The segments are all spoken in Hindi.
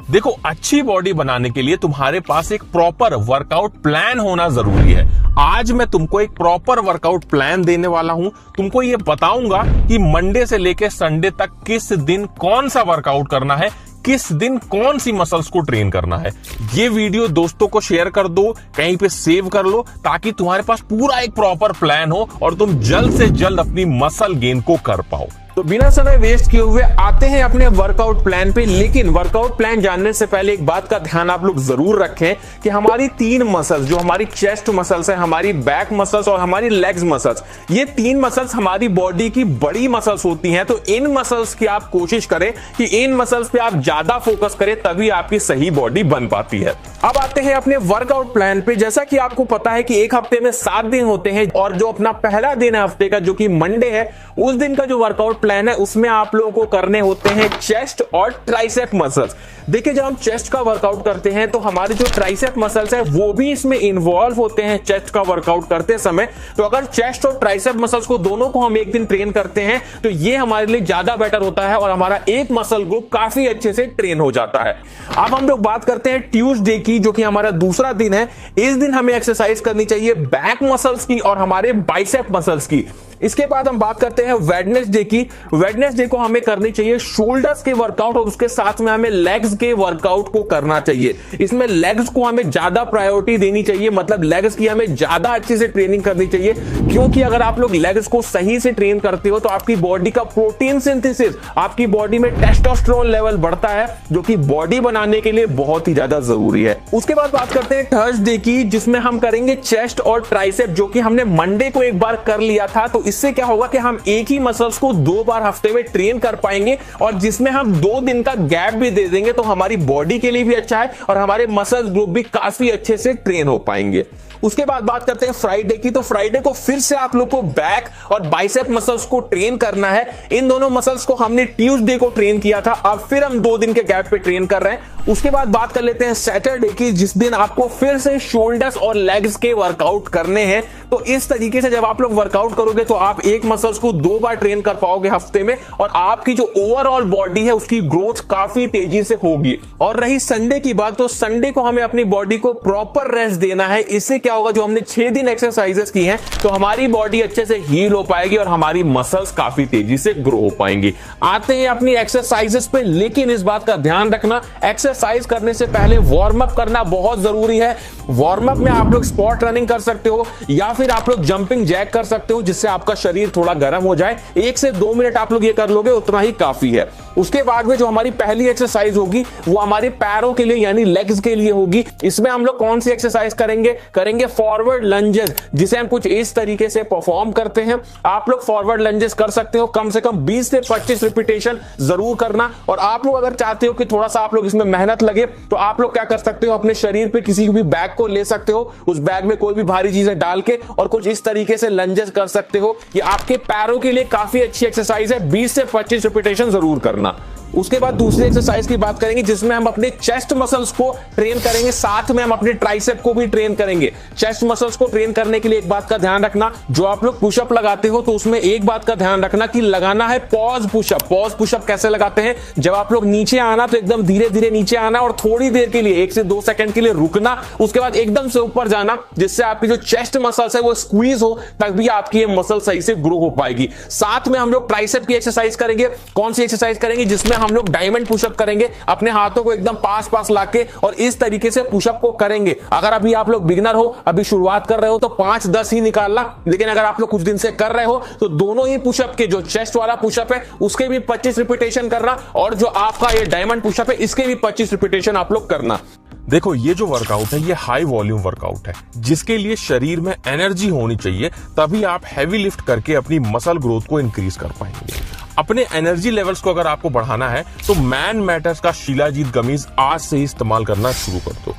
देखो, अच्छी बॉडी बनाने के लिए तुम्हारे पास एक प्रॉपर वर्कआउट प्लान होना जरूरी है। आज मैं तुमको एक प्रॉपर वर्कआउट प्लान देने वाला हूं। तुमको ये बताऊंगा कि मंडे से लेकर संडे तक किस दिन कौन सा वर्कआउट करना है, किस दिन कौन सी मसल्स को ट्रेन करना है। ये वीडियो दोस्तों को शेयर कर दो, कहीं पे सेव कर लो, ताकि तुम्हारे पास पूरा एक प्रॉपर प्लान हो और तुम जल्द से जल्द अपनी मसल गेन को कर पाओ। तो बिना समय वेस्ट किए हुए आते हैं अपने वर्कआउट प्लान पे। लेकिन वर्कआउट प्लान जानने से पहले एक बात का ध्यान आप लोग जरूर रखें कि हमारी तीन मसल्स, जो हमारी चेस्ट मसल्स है, हमारी बैक मसल्स और हमारी लेग्स मसल्स, ये तीन मसल्स हमारी बॉडी की बड़ी मसल्स होती हैं। तो इन मसल्स की आप कोशिश करें कि इन मसल्स पे आप ज्यादा फोकस करें, तभी आपकी सही बॉडी बन पाती है। अब आते हैं अपने वर्कआउट प्लान पे। जैसा कि आपको पता है कि एक हफ्ते में 7 दिन होते हैं और जो अपना पहला दिन है हफ्ते का, जो कि मंडे है, उस दिन का जो वर्कआउट प्लान है उसमें आप लोगों को करने होते हैं चेस्ट और ट्राइसेप मसल्स। देखिए, जब हम चेस्ट का वर्कआउट करते हैं तो हमारे जो ट्राइसेप मसल्स है वो भी इसमें इन्वॉल्व होते हैं चेस्ट का वर्कआउट करते समय। तो अगर चेस्ट और ट्राइसेप मसल्स को दोनों को हम एक दिन ट्रेन करते हैं तो ये हमारे लिए ज्यादा बेटर होता है और हमारा एक मसल ग्रुप काफी अच्छे से ट्रेन हो जाता है। अब हम लोग बात करते हैं ट्यूसडे की, जो कि हमारा दूसरा दिन है। इस दिन हमें एक्सरसाइज करनी चाहिए बैक मसल्स की और हमारे बाइसेप मसल्स की। इसके बाद हम बात करते हैं वेडनेसडे की। वेडनेसडे को हमें करनी चाहिए शोल्डर्स के वर्कआउट और उसके साथ में हमें लेग्स के वर्कआउट को करना चाहिए। इसमें लेग्स को हमें ज्यादा प्रायोरिटी देनी चाहिए, मतलब लेग्स की हमें ज्यादा अच्छे से ट्रेनिंग करनी चाहिए, क्योंकि अगर आप लोग लेग्स को सही से ट्रेन करते हो तो आपकी बॉडी का प्रोटीन सिंथेसिस, आपकी बॉडी में टेस्टोस्टेरोन लेवल बढ़ता है, जो कि बॉडी बनाने के लिए बहुत ही ज्यादा जरूरी है। उसके बाद बात करते हैं थर्सडे की, जिसमें हम करेंगे चेस्ट और ट्राइसेप, जो कि हमने मंडे को एक बार कर लिया था। तो इससे क्या होगा कि हम एक ही मसल्स को 2 बार हफ्ते में ट्रेन कर पाएंगे और जिसमें हम 2 दिन का गैप भी दे देंगे, तो हमारी बॉडी के लिए भी अच्छा है और हमारे मसल्स ग्रुप भी काफी अच्छे से ट्रेन हो पाएंगे। उसके बाद बात करते हैं फ्राइडे की। तो फ्राइडे को फिर से आप लोग को बैक और बाइसेप मसल्स को ट्रेन करना है। इन दोनों मसल्स को हमने ट्यूसडे को ट्रेन किया था, अब फिर हम 2 दिन के गैप पे ट्रेन कर रहे हैं। उसके बाद बात कर लेते हैं सैटरडे की, जिस दिन आपको फिर से शोल्डर्स और लेग्स के वर्कआउट करने हैं। तो इस तरीके से जब आप लोग वर्कआउट करोगे तो आप एक मसल्स को 2 बार ट्रेन कर पाओगे हफ्ते में और आपकी जो ओवरऑल बॉडी है उसकी ग्रोथ काफी तेजी से होगी। और रही संडे की बात, तो संडे को हमें अपनी बॉडी को प्रॉपर रेस्ट देना है। इससे क्या होगा, जो हमने 6 दिन एक्सरसाइजेस की हैं तो हमारी बॉडी अच्छे से हील हो पाएगी और हमारी मसल्स काफी तेजी से ग्रो हो पाएंगी। आते हैं अपनी एक्सरसाइजेस पे, लेकिन इस बात का ध्यान रखना, एक्सरसाइज करने से पहले वार्म अप करना बहुत जरूरी है। वार्म अप में आप लोग स्पॉट रनिंग कर सकते हो या फिर आप लोग जंपिंग जैक कर सकते हो, जिससे आपका शरीर थोड़ा गर्म हो जाए। 1 से 2 मिनट आप लोग ये कर लोगे, उतना ही काफी है। उसके बाद में जो हमारी पहली एक्सरसाइज होगी वो हमारे पैरों के लिए यानी लेग्स के लिए होगी। इसमें हम लोग कौन सी एक्सरसाइज करेंगे फॉरवर्ड लंजेस, जिसे हम कुछ इस तरीके से परफॉर्म करते हैं। आप लोग फॉरवर्ड लंजेस कर सकते हो, कम से कम 20 से 25 रिपीटेशन जरूर करना। और आप लोग अगर चाहते हो कि थोड़ा सा आप लोग इसमें मेहनत लगे तो आप लोग क्या कर सकते हो, अपने शरीर पे किसी भी बैग को ले सकते हो, उस बैग में कोई भी भारी चीजें डाल के और कुछ इस तरीके से लंजेस कर सकते हो। ये आपके पैरों के लिए काफी अच्छी एक्सरसाइज है। 20 से 25 रिपीटेशन जरूर करना। उसके बाद दूसरी एक्सरसाइज की बात करेंगे, जिसमें हम अपने चेस्ट मसल्स को ट्रेन करेंगे, साथ में हम अपने ट्राइसेप को भी ट्रेन करेंगे। चेस्ट मसल्स को ट्रेन करने के लिए एक बात का ध्यान रखना, जो आप लोग पुशअप लगाते हो तो उसमें एक बात का ध्यान रखना कि लगाना है पॉज पुशअप। पॉज पुशअप कैसे लगाते हैं, जब आप लोग नीचे आना तो एकदम धीरे धीरे नीचे आना और थोड़ी देर के लिए 1 से 2 सेकंड के लिए रुकना, उसके बाद एकदम से ऊपर जाना, जिससे आपकी जो चेस्ट मसल्स है वो स्क्वीज हो, तभी आपकी ये मसल सही से ग्रो हो पाएगी। साथ में हम लोग ट्राइसेप की एक्सरसाइज करेंगे। कौन सी एक्सरसाइज करेंगे, जिसमें हम लोग डायमंड पुशअप करेंगे, अपने हाथों को एकदम पास लाके और इस तरीके से पुशअप को करेंगे। अगर अभी आप लोग बिगिनर हो, अभी शुरुआत कर रहे हो तो 5-10 ही निकालना, लेकिन अगर आप लोग कुछ दिन से कर रहे हो तो दोनों ही पुशअप के, जो चेस्ट वाला पुशअप है उसके भी 25 रिपीटेशन करना और जो आपका ये डायमंड पुशअप है इसके भी 25 रिपीटेशन आप लोग करना। देखो, ये जो वर्कआउट है ये हाई वॉल्यूम वर्कआउट है, जिसके लिए शरीर में एनर्जी होनी चाहिए, तभी आप हैवी लिफ्ट करके अपनी मसल ग्रोथ को इंक्रीज कर पाएंगे। अपने एनर्जी लेवल्स को अगर आपको बढ़ाना है तो मैन मैटर्स का शिलाजीत गमीज आज से ही इस्तेमाल करना शुरू कर दो।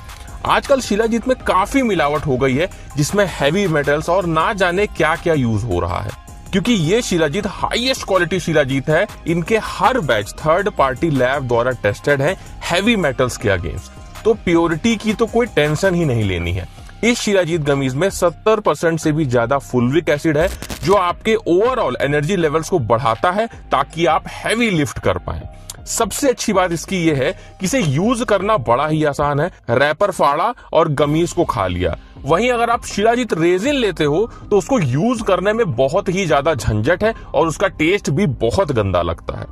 आजकल शिलाजीत में काफी मिलावट हो गई है, जिसमें हैवी मेटल्स और ना जाने क्या क्या यूज हो रहा है। क्योंकि ये शिलाजीत हाईएस्ट क्वालिटी शिलाजीत है, इनके हर बैच थर्ड पार्टी लैब द्वारा टेस्टेड है हैवी मेटल्स के अगेंस्ट। तो प्योरिटी की तो कोई टेंशन ही नहीं लेनी है। इस शिलाजीत गमीज में 70% से भी ज्यादा फुलविक एसिड है, जो आपके ओवरऑल एनर्जी लेवल्स को बढ़ाता है ताकि आप हैवी लिफ्ट कर पाएं। सबसे अच्छी बात इसकी ये है कि इसे यूज करना बड़ा ही आसान है। रैपर फाड़ा और गमीज को खा लिया। वहीं अगर आप शिलाजीत रेजिन लेते हो तो उसको यूज करने में बहुत ही ज्यादा झंझट है और उसका टेस्ट भी बहुत गंदा लगता है।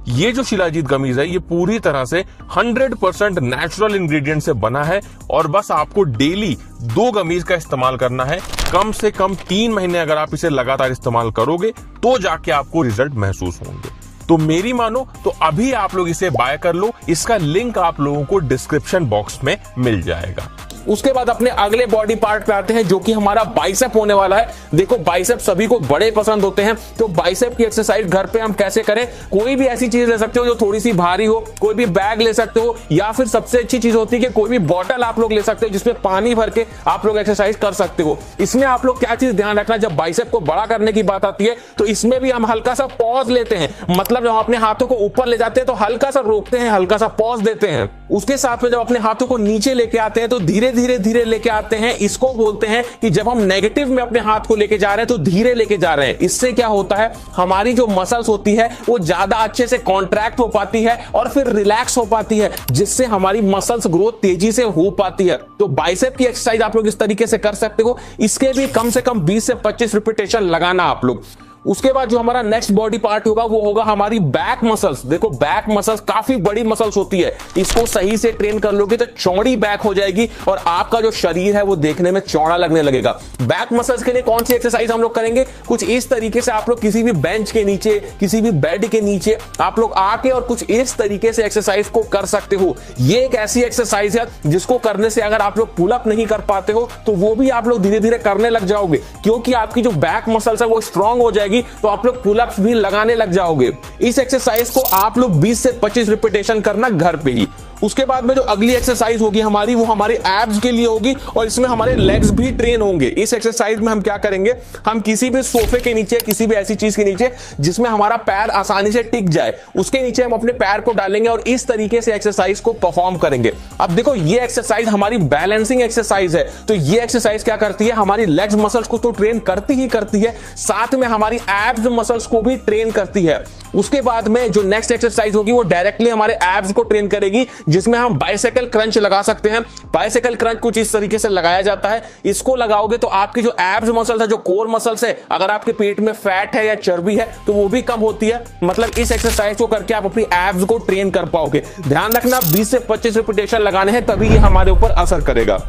ये जो शिलाजीत गमीज है ये पूरी तरह से 100% नेचुरल इंग्रेडिएंट से बना है और बस आपको डेली 2 गमीज का इस्तेमाल करना है। कम से कम 3 महीने अगर आप इसे लगातार इस्तेमाल करोगे तो जाके आपको रिजल्ट महसूस होंगे। तो मेरी मानो तो अभी आप लोग इसे बाय कर लो। इसका लिंक आप लोगों को डिस्क्रिप्शन बॉक्स में मिल जाएगा। उसके बाद अपने अगले बॉडी पार्ट पे आते हैं जो कि हमारा बाइसेप होने वाला है। देखो बाइसेप सभी को बड़े पसंद होते हैं, तो बाइसेप की एक्सरसाइज घर पे हम कैसे करें। कोई भी ऐसी चीज ले सकते हो जो थोड़ी सी भारी हो, कोई भी बैग ले सकते हो, या फिर सबसे अच्छी चीज होती है कि कोई भी बॉटल आप लोग ले सकते हो जिसमें पानी भर के आप लोग एक्सरसाइज कर सकते हो। इसमें आप लोग क्या चीज ध्यान रखना, जब बाइसेप को बड़ा करने की बात आती है तो इसमें भी हम हल्का सा पॉज लेते हैं। मतलब जब हम अपने हाथों को ऊपर ले जाते हैं तो हल्का सा रोकते हैं, हल्का सा पॉज देते हैं। उसके साथ में जब अपने हाथों को नीचे लेके आते हैं तो धीरे धीरे धीरे लेके आते हैं। इसको बोलते हैं कि जब हम नेगेटिव में अपने हाथ को लेके जा रहे हैं तो धीरे लेके जा रहे हैं। इससे क्या होता है, हमारी जो मसल्स होती है वो ज्यादा अच्छे से कॉन्ट्रैक्ट हो पाती है और फिर रिलैक्स हो पाती है, जिससे हमारी मसल्स ग्रोथ तेजी से हो पाती है। तो बाइसेप की एक्सरसाइज आप लोग इस तरीके से कर सकते हो। इसके भी कम से कम 20 से 25 रिपीटेशन लगाना आप लोग। उसके बाद जो हमारा नेक्स्ट बॉडी पार्ट होगा वो होगा हमारी बैक मसल्स। देखो बैक मसल्स काफी बड़ी मसल्स होती है, इसको सही से ट्रेन कर लोगे तो चौड़ी बैक हो जाएगी और आपका जो शरीर है वो देखने में चौड़ा लगने लगेगा। बैक मसल्स के लिए कौन सी एक्सरसाइज हम लोग करेंगे, कुछ इस तरीके से आप लोग किसी भी बेंच के नीचे, किसी भी बेड के नीचे आप लोग आके और कुछ इस तरीके से एक्सरसाइज को कर सकते हो। ये एक ऐसी एक्सरसाइज है जिसको करने से अगर आप लोग पुलअप नहीं कर पाते हो तो वो भी आप लोग धीरे धीरे करने लग जाओगे, क्योंकि आपकी जो बैक मसल्स है वो स्ट्रांग हो जाएगी, तो आप लोग पुलअप्स भी लगाने लग जाओगे। इस एक्सरसाइज को आप लोग 20 से 25 रिपीटेशन करना घर पे ही। उसके बाद में जो अगली एक्सरसाइज होगी हमारी वो हमारे एब्स के लिए होगी और इसमें हमारे लेग्स भी ट्रेन होंगे। इस एक्सरसाइज में हम क्या करेंगे, हम किसी भी सोफे के नीचे, किसी भी ऐसी चीज के नीचे जिसमें हमारा पैर आसानी से टिक जाए, उसके नीचे हम अपने पैर को डालेंगे और इस तरीके से एक्सरसाइज को परफॉर्म करेंगे। अब देखो ये एक्सरसाइज हमारी बैलेंसिंग एक्सरसाइज है, तो ये एक्सरसाइज क्या करती है, हमारी लेग्स मसल्स को तो ट्रेन करती ही करती है, साथ में हमारी एब्स मसल्स को भी ट्रेन करती है। उसके बाद में जो नेक्स्ट एक्सरसाइज होगी वो डायरेक्टली हमारे एब्स को ट्रेन करेगी, जिसमें हम बाइसाइकिल क्रंच लगा सकते हैं। बाइसाइकिल क्रंच कुछ इस तरीके से लगाया जाता है। इसको लगाओगे तो आपकी जो एब्स मसल्स है, जो कोर मसल्स है, अगर आपके पेट में फैट है या चर्बी है तो वो भी कम होती है। मतलब इस एक्सरसाइज को करके आप अपनी एब्स को ट्रेन कर पाओगे। ध्यान रखना 20 से 25 रिपीटेशन लगाने हैं, तभी ये हमारे ऊपर असर करेगा।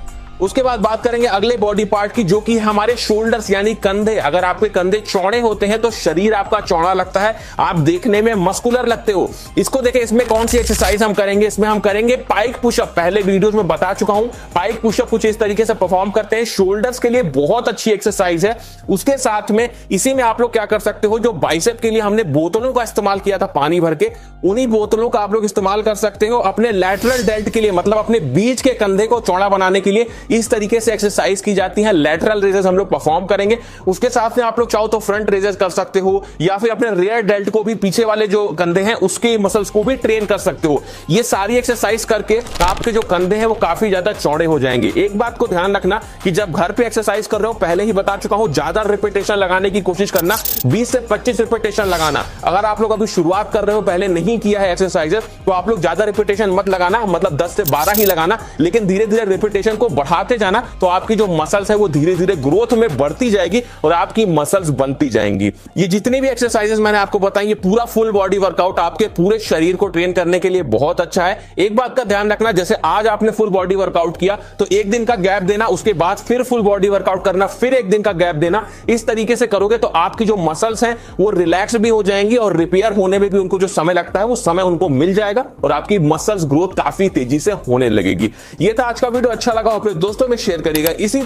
उसके बाद बात करेंगे अगले बॉडी पार्ट की, जो कि हमारे शोल्डर्स यानी कंधे। अगर आपके कंधे चौड़े होते हैं तो शरीर आपका चौड़ा लगता है, आप देखने में मस्कुलर लगते हो। इसको देखें, इसमें कौन सी एक्सरसाइज हम करेंगे, इसमें हम करेंगे पाइक पुशअप। पहले वीडियोस में बता चुका हूं, पाइक पुशअप कुछ इस तरीके से परफॉर्म करते हैं, शोल्डर्स के लिए बहुत अच्छी एक्सरसाइज है। उसके साथ में इसी में आप लोग क्या कर सकते हो, जो बाइसेप के लिए हमने बोतलों का इस्तेमाल किया था पानी भर के, उन्हीं बोतलों का आप लोग इस्तेमाल कर सकते हो अपने लैटरल डेल्ट के लिए, मतलब अपने बीच के कंधे को चौड़ा बनाने के लिए। इस तरीके से एक्सरसाइज की जाती है। लैटरल रेजेस हम लोग परफॉर्म करेंगे। उसके साथ में आप लोग चाहो तो फ्रंट रेजेस कर सकते हो, या फिर अपने रियर डेल्ट को भी, पीछे वाले जो कंधे हैं उसके मसल्स को भी ट्रेन कर सकते हो। ये सारी एक्सरसाइज करके आपके जो कंधे हैं वो काफी ज्यादा चौड़े हो जाएंगे। एक बात को ध्यान रखना कि जब घर पे एक्सरसाइज कर रहे हो, पहले ही बता चुका हूं, ज्यादा रिपीटेशन लगाने की कोशिश करना, 20 से 25 रिपीटेशन लगाना। अगर आप लोग अभी शुरुआत कर रहे हो, पहले नहीं किया है एक्सरसाइजेस, तो आप लोग ज्यादा रिपीटेशन मत लगाना, मतलब 10 से 12 ही लगाना, लेकिन धीरे धीरे रिपीटेशन को बढ़ाते जाना, तो आपकी जो मसल्स है वो धीरे धीरे ग्रोथ में बढ़ती जाएगी और आपकी मसल्स बनती जाएंगी। ये जितनी भी एक्सरसाइजेस मैंने आपको बताई, ये पूरा फुल बॉडी वर्कआउट आपके पूरे शरीर को ट्रेन करने के लिए बहुत अच्छा है। एक बात का ध्यान रखना, जैसे आज आपने फुल बॉडी वर्कआउट किया तो एक दिन का गैप देना, उसके बाद फिर फुल बॉडी वर्कआउट करना, फिर एक दिन का गैप देना। इस तरीके से करोगे तो आपकी जो मसल्स हैं वो रिलैक्स भी हो जाएंगी और रिपेयर होने में भी उनको जो समय लगता है वो समय उनको मिल जाएगा और आपकी मसल्स ग्रोथ काफी तेजी से होने लगेगी। ये था आज का वीडियो, अच्छा लगा अपने दोस्तों में शेयर करिएगा। इसी